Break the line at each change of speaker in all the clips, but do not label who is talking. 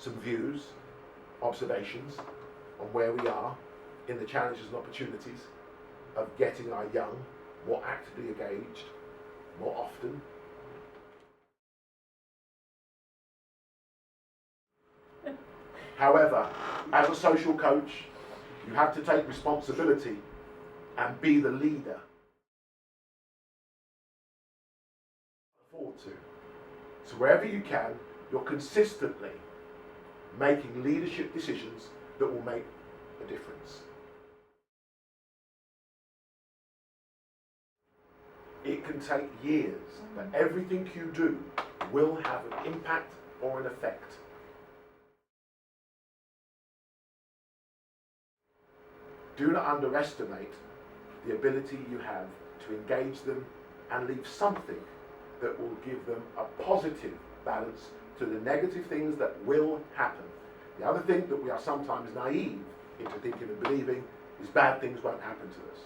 some views, observations on where we are in the challenges and opportunities of getting our young more actively engaged more often. However, as a social coach, you have to take responsibility and be the leader. Afford to. So wherever you can, you're consistently making leadership decisions that will make a difference. It can take years, but everything you do will have an impact or an effect. Do not underestimate the ability you have to engage them and leave something that will give them a positive balance to the negative things that will happen. The other thing that we are sometimes naive into thinking and believing is bad things won't happen to us.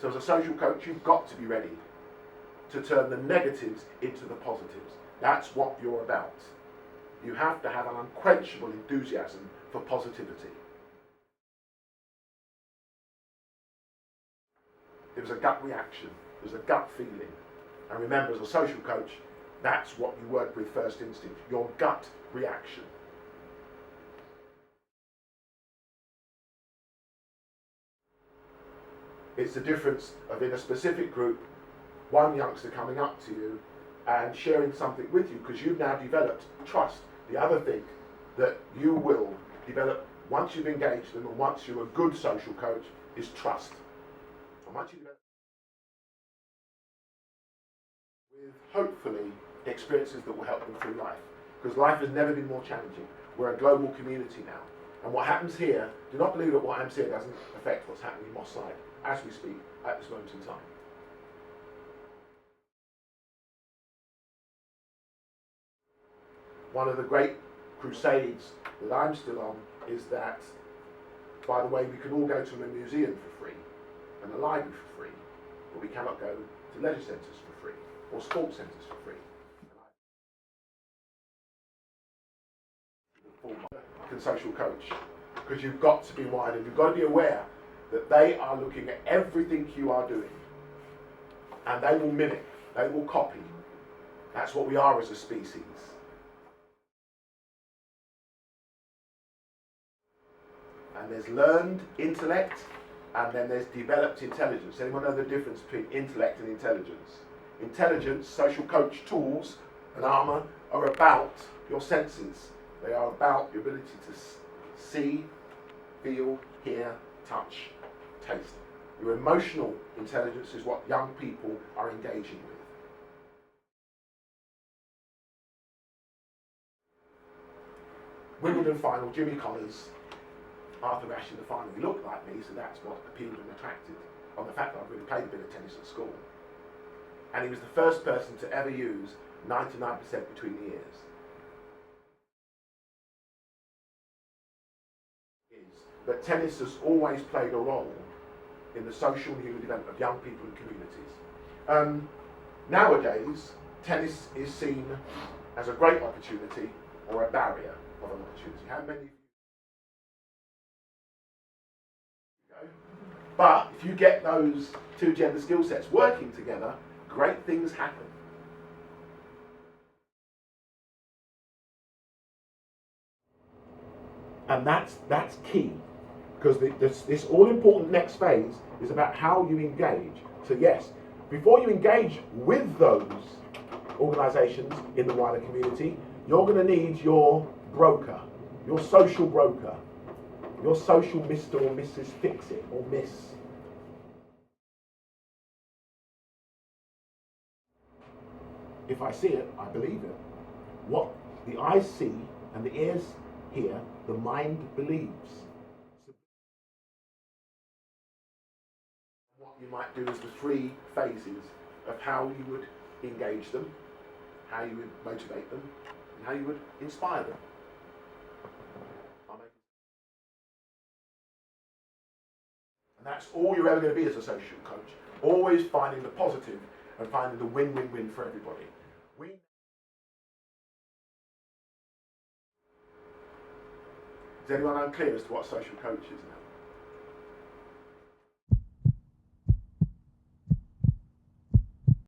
So as a social coach, you've got to be ready to turn the negatives into the positives. That's what you're about. You have to have an unquenchable enthusiasm for positivity. It was a gut reaction, it was a gut feeling. And remember, as a social coach, that's what you work with first instinct, your gut reaction. It's the difference of, in a specific group, one youngster coming up to you and sharing something with you because you've now developed trust. The other thing that you will develop once you've engaged them and once you're a good social coach is trust. And once you develop with hopefully experiences that will help them through life, because life has never been more challenging. We're a global community now, and what happens here, do not believe that what I'm saying doesn't affect what's happening in Moss Side as we speak at this moment in time. One of the great crusades that I'm still on is that, by the way, we can all go to a museum for free and a library for free, but we cannot go to leisure centres for free or sports centres for free. Social coach, because you've got to be wide and you've got to be aware that they are looking at everything you are doing and they will mimic, they will copy. That's what we are as a species. And there's learned intellect and then there's developed intelligence. Anyone know the difference between intellect and intelligence? Intelligence, social coach tools and armour are about your senses. They are about the ability to see, feel, hear, touch, taste. Your emotional intelligence is what young people are engaging with. Wimbledon final, Jimmy Connors, Arthur Ashe in the final. He looked like me, so that's what appealed and attracted on the fact that I've really played a bit of tennis at school. And he was the first person to ever use 99% between the ears. But tennis has always played a role in the social and human development of young people and communities. Nowadays, tennis is seen as a great opportunity or a barrier of an opportunity. How many of you go? But if you get those two gender skill sets working together, great things happen. And that's key. Because this all-important next phase is about how you engage. So yes, before you engage with those organisations in the wider community, you're going to need your broker, your social broker, your social Mr. or Mrs. Fix-It or Miss. If I see it, I believe it. What the eyes see and the ears hear, the mind believes. You might do as the three phases of how you would engage them, how you would motivate them, and how you would inspire them. And that's all you're ever going to be as a social coach. Always finding the positive and finding the win-win-win for everybody. Is anyone unclear as to what social coach is now?